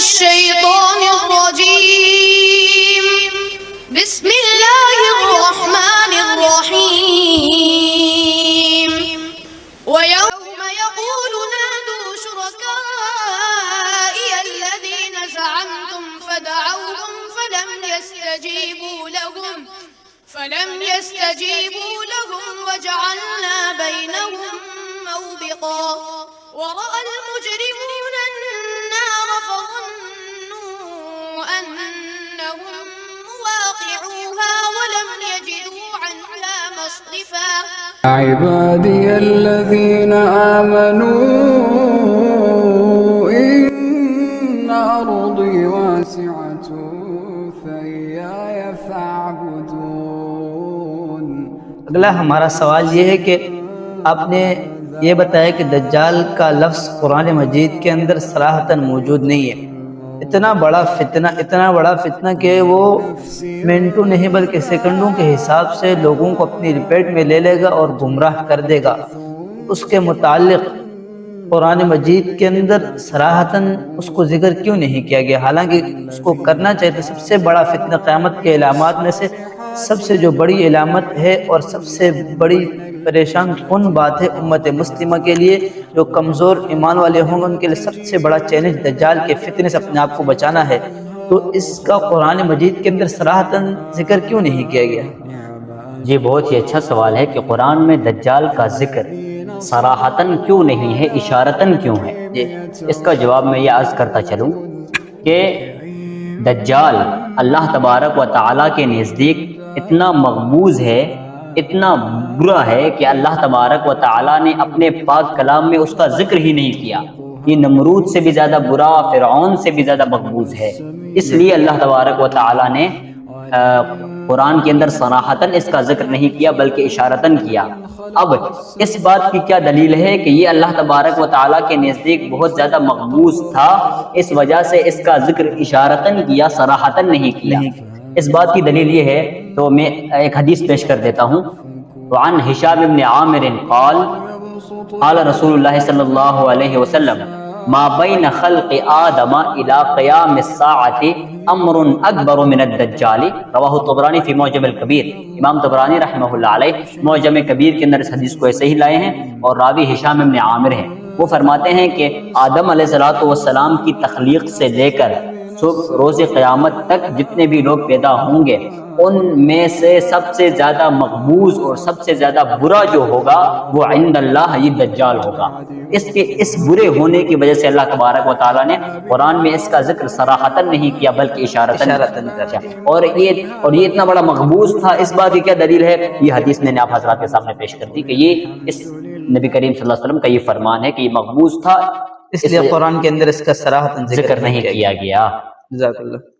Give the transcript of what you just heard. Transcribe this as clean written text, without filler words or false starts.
الشيطان الرجيم بسم الله الرحمن الرحيم ويوم يقول نادوا شركائي الذين زعمتم فدعوهم فلم يستجيبوا لهم وجعلنا بينهم موبقا ورأى المجرمون النار فظنوا أنهم مواقعوها ولم يجدوا عنها مصرفا عبادي الذين آمنوا إن أرضي واسعة فإياي فاعبدون۔ اگلا ہمارا سوال یہ ہے کہ آپ نے یہ بتایا کہ دجال کا لفظ قرآن مجید کے اندر صراحتاً موجود نہیں ہے۔ اتنا بڑا فتنہ کہ وہ منٹوں نہیں بلکہ سیکنڈوں کے حساب سے لوگوں کو اپنی لپیٹ میں لے لے گا اور گمراہ کر دے گا۔ اس کے متعلق قرآن مجید کے اندر صراحتاً اس کو ذکر کیوں نہیں کیا گیا؟ حالانکہ اس کو کرنا چاہیے تھا۔ سب سے بڑا فتنہ قیامت کے علامات میں سے سب سے جو بڑی علامت ہے اور سب سے بڑی پریشان کن بات ہے امت مسلمہ کے لیے، جو کمزور ایمان والے ہوں گے ان کے لیے سب سے بڑا چیلنج دجال کے فتنے سے اپنے آپ کو بچانا ہے۔ تو اس کا قرآن مجید کے اندر صراحتاً ذکر کیوں نہیں کیا گیا؟ جی بہت ہی اچھا سوال ہے کہ قرآن میں دجال کا ذکر صراحتاً کیوں نہیں ہے، اشارتاً کیوں ہے؟ جی اس کا جواب میں یہ عرض کرتا چلوں کہ دجال اللہ تبارک و تعالیٰ کے نزدیک اتنا مغموز ہے، اتنا برا ہے کہ اللہ تبارک و تعالیٰ نے اپنے پاک کلام میں اس کا ذکر ہی نہیں کیا۔ یہ نمرود سے بھی زیادہ برا، فرعون سے بھی زیادہ مغموز ہے۔ اس لیے اللہ تبارک و تعالیٰ نے قرآن کے اندر صراحتاً اس کا ذکر نہیں کیا بلکہ اشارتاً کیا۔ اب اس بات کی کیا دلیل ہے کہ یہ اللہ تبارک و تعالیٰ کے نزدیک بہت زیادہ مغموز تھا، اس وجہ سے اس کا ذکر اشارتاً کیا، صراحتاً نہیں کیا؟ اس بات کی دلیل یہ ہے تو میں ایک حدیث پیش کر دیتا ہوں۔ وعن ہشام بن عامر قال قال رسول اللہ صلی اللہ علیہ وسلم ما بین خلق آدم الى قیام الساعة امر اکبر من الدجال، رواہ طبرانی فی معجم الکبیر۔ امام طبرانی رحمہ اللہ علیہ معجم کبیر کے اندر اس حدیث کو ایسے ہی لائے ہیں اور راوی ہشام بن عامر ہیں۔ وہ فرماتے ہیں کہ آدم علیہ السلام کی تخلیق سے لے کر روز قیامت تک جتنے بھی لوگ پیدا ہوں گے ان میں سے سب سے زیادہ مغموز اور سب سے زیادہ برا جو ہوگا وہ عند اللہ یہ دجال ہوگا۔ اس برے ہونے کی وجہ سے اللہ تبارک و تعالیٰ نے قرآن میں اس کا ذکر صراحتاً نہیں کیا بلکہ اشارتاً کیا۔ اور یہ اتنا بڑا مغموز تھا، اس بات کی کیا دلیل ہے؟ یہ حدیث میں نے آپ حضرات کے سامنے پیش کر دی کہ یہ اس نبی کریم صلی اللہ علیہ وسلم کا یہ فرمان ہے کہ یہ مغموز تھا، اس لیے قرآن کے اندر اس کا صراحتاً ذکر نہیں کیا گیا۔ جزاک اللہ۔